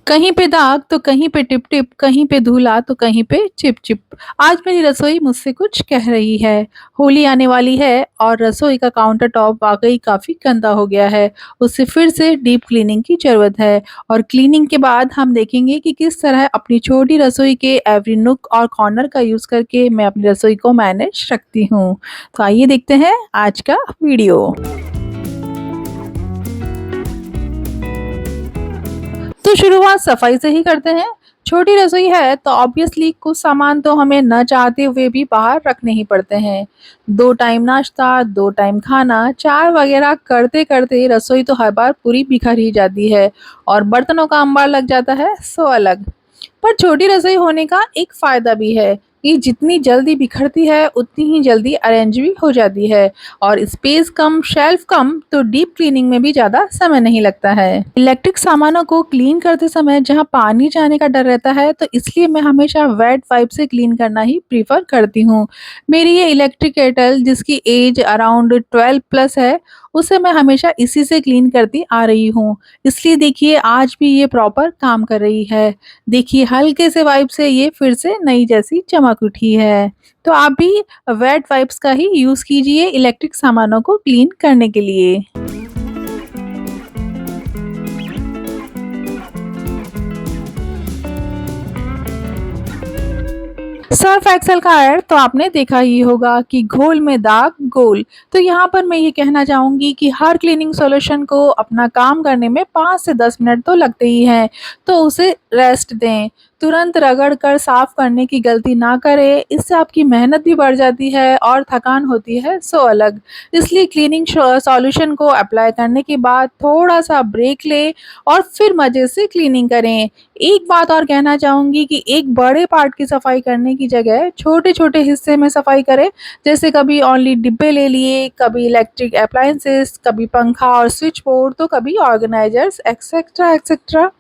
कहीं पे दाग तो कहीं पे टिप टिप, कहीं पे धूला तो कहीं पे चिप चिप। आज मेरी रसोई मुझसे कुछ कह रही है। होली आने वाली है और रसोई का काउंटर टॉप वाकई काफी गंदा हो गया है। उसे फिर से डीप क्लीनिंग की जरूरत है। और क्लीनिंग के बाद हम देखेंगे कि किस तरह अपनी छोटी रसोई के एवरी नुक और कॉर्नर का यूज करके मैं अपनी रसोई को मैनेज रखती हूँ। तो आइए देखते हैं आज का वीडियो। तो शुरुआत सफाई से ही करते हैं। छोटी रसोई है तो ऑब्वियसली कुछ सामान तो हमें न चाहते हुए भी बाहर रखने ही पड़ते हैं। 2 टाइम नाश्ता, 2 टाइम खाना, चाय वगैरह करते-करते रसोई तो हर बार पूरी बिखर ही जाती है और बर्तनों का अंबार लग जाता है सो अलग। पर छोटी रसोई होने का एक फ़ायदा भी है कि जितनी जल्दी बिखरती है उतनी ही जल्दी अरेंज भी हो जाती है और स्पेस कम, शेल्फ कम तो डीप क्लीनिंग में भी ज़्यादा समय नहीं लगता है। इलेक्ट्रिक सामानों को क्लीन करते समय जहाँ पानी जाने का डर रहता है तो इसलिए मैं हमेशा वेट वाइप से क्लीन करना ही प्रीफर करती हूँ। मेरी ये इलेक्ट्रिक केटल जिसकी एज अराउंड 12 प्लस है, उसे मैं हमेशा इसी से क्लीन करती आ रही हूँ। इसलिए देखिए आज भी ये प्रॉपर काम कर रही है। देखिए हल्के से वाइप से ये फिर से नई जैसी चमक उठी है। तो आप भी वेट वाइप्स का ही यूज़ कीजिए इलेक्ट्रिक सामानों को क्लीन करने के लिए। सर्फ एक्सेल का ऐड तो आपने देखा ही होगा कि घोल में दाग गोल। तो यहाँ पर मैं ये कहना चाहूँगी कि हर क्लीनिंग सॉल्यूशन को अपना काम करने में 5 से 10 मिनट तो लगते ही हैं, तो उसे रेस्ट दें। तुरंत रगड़ कर साफ करने की गलती ना करें, इससे आपकी मेहनत भी बढ़ जाती है और थकान होती है सो अलग। इसलिए क्लीनिंग सॉल्यूशन को अप्लाई करने के बाद थोड़ा सा ब्रेक लें और फिर मज़े से क्लीनिंग करें। एक बात और कहना चाहूँगी कि एक बड़े पार्ट की सफाई करने की जगह छोटे-छोटे हिस्से में सफाई करें। जैसे कभी ओनली डिब्बे ले लिए, कभी इलेक्ट्रिक अप्लायंसेस, कभी पंखा और स्विच बोर्ड, तो कभी ऑर्गेनाइजर्स एक्सेट्रा एक्सेट्रा।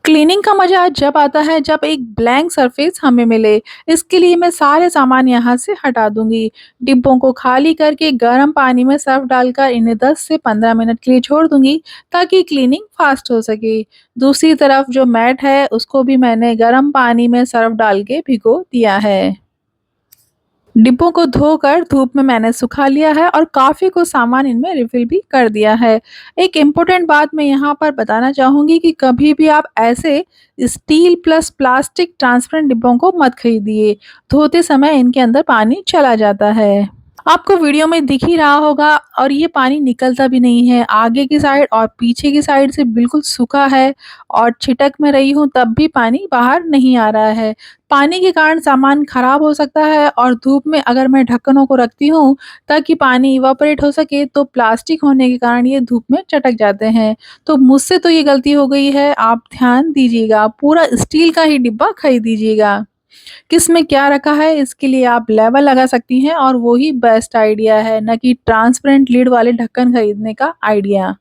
क्लीनिंग का मज़ा जब आता है जब एक ब्लैंक सरफेस हमें मिले। इसके लिए मैं सारे सामान यहाँ से हटा दूँगी। डिब्बों को खाली करके गर्म पानी में सर्फ़ डालकर इन्हें 10 से 15 मिनट के लिए छोड़ दूँगी ताकि क्लीनिंग फ़ास्ट हो सके। दूसरी तरफ जो मैट है उसको भी मैंने गर्म पानी में सर्फ़ डाल के भिगो दिया है। डिब्बों को धोकर धूप में मैंने सुखा लिया है और काफ़ी कुछ सामान इनमें रिफ़िल भी कर दिया है। एक इम्पोर्टेंट बात मैं यहाँ पर बताना चाहूँगी कि कभी भी आप ऐसे स्टील प्लस प्लास्टिक ट्रांसपेरेंट डिब्बों को मत खरीदिए। धोते समय इनके अंदर पानी चला जाता है। आपको वीडियो में दिख ही रहा होगा और ये पानी निकलता भी नहीं है। आगे की साइड और पीछे की साइड से बिल्कुल सूखा है और छिटक मैं रही हूँ तब भी पानी बाहर नहीं आ रहा है। पानी के कारण सामान खराब हो सकता है और धूप में अगर मैं ढक्कनों को रखती हूँ ताकि पानी इवापोरेट हो सके तो प्लास्टिक होने के कारण ये धूप में चटक जाते हैं। तो मुझसे तो ये गलती हो गई है, आप ध्यान दीजिएगा। पूरा स्टील का ही डिब्बा खरीदिएगा। किस में क्या रखा है इसके लिए आप लेबल लगा सकती हैं और वो ही बेस्ट आइडिया है, ना कि ट्रांसपेरेंट लिड वाले ढक्कन खरीदने का आइडिया।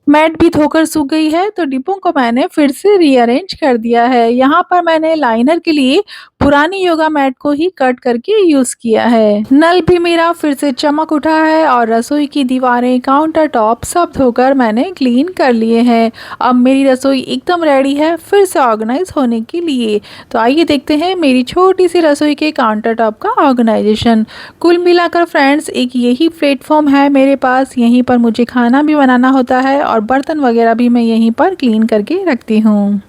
मैट भी धोकर सूख गई है तो डिब्बों को मैंने फिर से रीअरेंज कर दिया है। यहाँ पर मैंने लाइनर के लिए पुरानी योगा मैट को ही कट करके यूज़ किया है। नल भी मेरा फिर से चमक उठा है और रसोई की दीवारें, काउंटर टॉप सब धोकर मैंने क्लीन कर लिए हैं। अब मेरी रसोई एकदम रेडी है फिर से ऑर्गेनाइज होने के लिए। तो आइए देखते हैं मेरी छोटी सी रसोई के काउंटर टॉप का ऑर्गेनाइजेशन। कुल मिलाकर फ्रेंड्स एक यही प्लेटफॉर्म है मेरे पास, यहीं पर मुझे खाना भी बनाना होता है और बर्तन वगैरह भी मैं यहीं पर क्लीन करके रखती हूँ।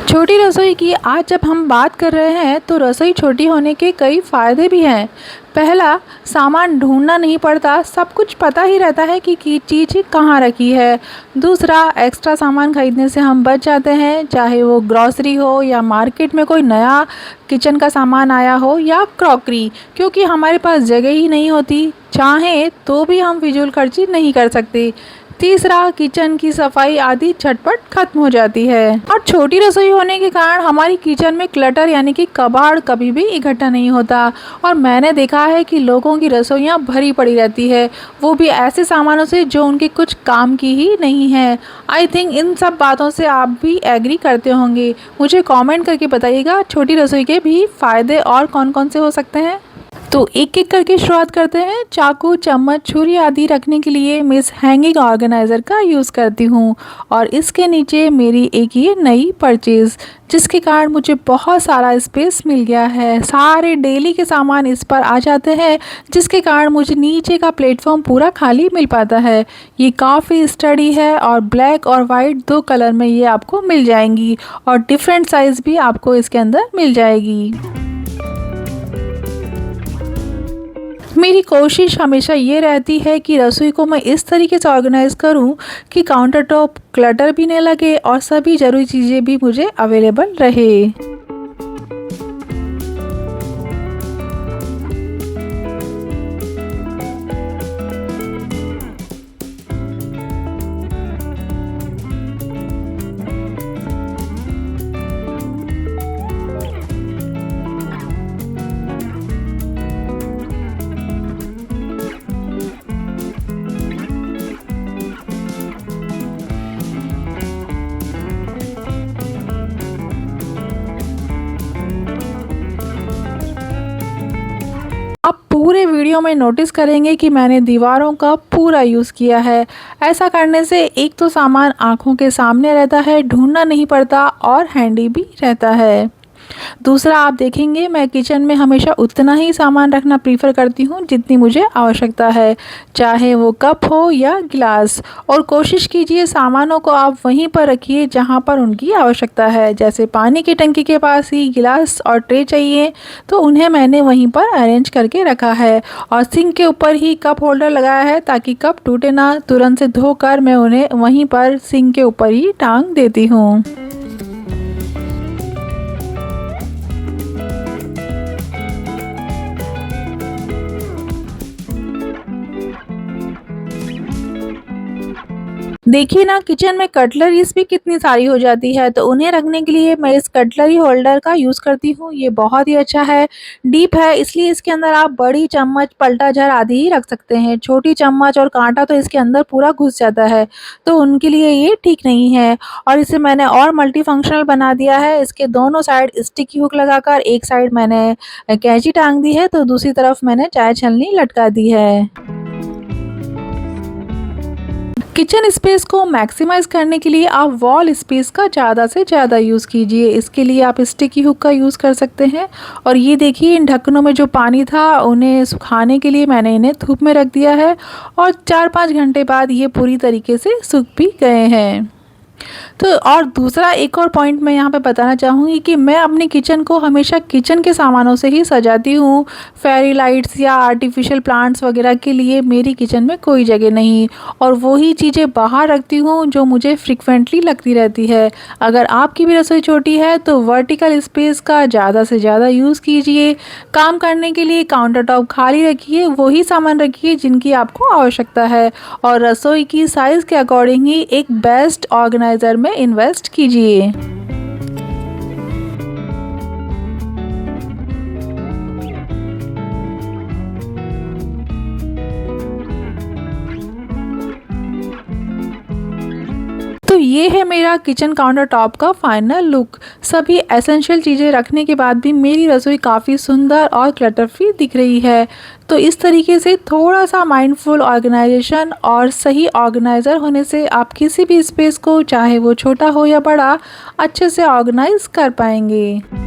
छोटी रसोई की आज जब हम बात कर रहे हैं तो रसोई छोटी होने के कई फ़ायदे भी हैं। पहला, सामान ढूंढना नहीं पड़ता, सब कुछ पता ही रहता है कि चीज़ कहाँ रखी है। दूसरा, एक्स्ट्रा सामान खरीदने से हम बच जाते हैं, चाहे वो ग्रॉसरी हो या मार्केट में कोई नया किचन का सामान आया हो या क्रॉकरी, क्योंकि हमारे पास जगह ही नहीं होती। चाहें तो भी हम फिजूल खर्ची नहीं कर सकते। तीसरा, किचन की सफाई आदि झटपट खत्म हो जाती है और छोटी रसोई होने के कारण हमारी किचन में क्लटर यानी कि कबाड़ कभी भी इकट्ठा नहीं होता। और मैंने देखा है कि लोगों की रसोइयाँ भरी पड़ी रहती है, वो भी ऐसे सामानों से जो उनके कुछ काम की ही नहीं है। आई थिंक इन सब बातों से आप भी एग्री करते होंगे। मुझे कमेंट करके बताइएगा छोटी रसोई के भी फ़ायदे और कौन कौन से हो सकते हैं। तो एक-एक करके शुरुआत करते हैं। चाकू, चम्मच, छुरी आदि रखने के लिए मैं इस हैंगिंग ऑर्गेनाइज़र का यूज़ करती हूँ और इसके नीचे मेरी एक ये नई परचेज़, जिसके कारण मुझे बहुत सारा स्पेस मिल गया है। सारे डेली के सामान इस पर आ जाते हैं, जिसके कारण मुझे नीचे का प्लेटफ़ॉर्म पूरा खाली मिल पाता है। ये काफ़ी स्टडी है और ब्लैक और वाइट 2 कलर में ये आपको मिल जाएंगी और डिफरेंट साइज़ भी आपको इसके अंदर मिल जाएगी। मेरी कोशिश हमेशा ये रहती है कि रसोई को मैं इस तरीके से ऑर्गेनाइज़ करूं कि काउंटर टॉप क्लटर भी नहीं लगे और सभी ज़रूरी चीज़ें भी मुझे अवेलेबल रहे। आप पूरे वीडियो में नोटिस करेंगे कि मैंने दीवारों का पूरा यूज़ किया है। ऐसा करने से एक तो सामान आँखों के सामने रहता है, ढूंढना नहीं पड़ता और हैंडी भी रहता है। दूसरा, आप देखेंगे मैं किचन में हमेशा उतना ही सामान रखना प्रीफर करती हूँ जितनी मुझे आवश्यकता है, चाहे वो कप हो या गिलास। और कोशिश कीजिए सामानों को आप वहीं पर रखिए जहाँ पर उनकी आवश्यकता है। जैसे पानी की टंकी के पास ही गिलास और ट्रे चाहिए तो उन्हें मैंने वहीं पर अरेंज करके रखा है और सिंक के ऊपर ही कप होल्डर लगाया है ताकि कप टूटे ना। तुरंत से धोकर मैं उन्हें वहीं पर सिंक के ऊपर ही टांग देती हूँ। देखिए ना, किचन में कटलरीज भी कितनी सारी हो जाती है, तो उन्हें रखने के लिए मैं इस कटलरी होल्डर का यूज़ करती हूँ। ये बहुत ही अच्छा है, डीप है, इसलिए इसके अंदर आप बड़ी चम्मच, पलटा जार आदि ही रख सकते हैं। छोटी चम्मच और कांटा तो इसके अंदर पूरा घुस जाता है, तो उनके लिए ये ठीक नहीं है। और इसे मैंने और मल्टी फंक्शनल बना दिया है। इसके दोनों साइड स्टिकी हुक लगाकर एक साइड मैंने कैंची टांग दी है तो दूसरी तरफ मैंने चाय छलनी लटका दी है। किचन स्पेस को मैक्सिमाइज़ करने के लिए आप वॉल स्पेस का ज़्यादा से ज़्यादा यूज़ कीजिए। इसके लिए आप स्टिकी हुक का यूज़ कर सकते हैं। और ये देखिए, इन ढक्कनों में जो पानी था उन्हें सुखाने के लिए मैंने इन्हें धूप में रख दिया है और 4-5 घंटे बाद ये पूरी तरीके से सूख भी गए हैं। तो और दूसरा एक और पॉइंट मैं यहाँ पे बताना चाहूँगी कि मैं अपनी किचन को हमेशा किचन के सामानों से ही सजाती हूँ। फेरी लाइट्स या आर्टिफिशियल प्लांट्स वगैरह के लिए मेरी किचन में कोई जगह नहीं और वही चीज़ें बाहर रखती हूँ जो मुझे फ्रिक्वेंटली लगती रहती है। अगर आपकी भी रसोई छोटी है तो वर्टिकल स्पेस का ज़्यादा से ज़्यादा यूज़ कीजिए। काम करने के लिए काउंटर टॉप खाली रखिए, वही सामान रखिए जिनकी आपको आवश्यकता है और रसोई की साइज़ के अकॉर्डिंग ही एक बेस्ट ऑर्गेनाइज़र में इन्वेस्ट कीजिए। तो ये है मेरा किचन काउंटर टॉप का फाइनल लुक। सभी एसेंशियल चीज़ें रखने के बाद भी मेरी रसोई काफ़ी सुंदर और क्लटर फ्री दिख रही है। तो इस तरीके से थोड़ा सा माइंडफुल ऑर्गेनाइजेशन और सही ऑर्गेनाइज़र होने से आप किसी भी स्पेस को, चाहे वो छोटा हो या बड़ा, अच्छे से ऑर्गेनाइज कर पाएंगे।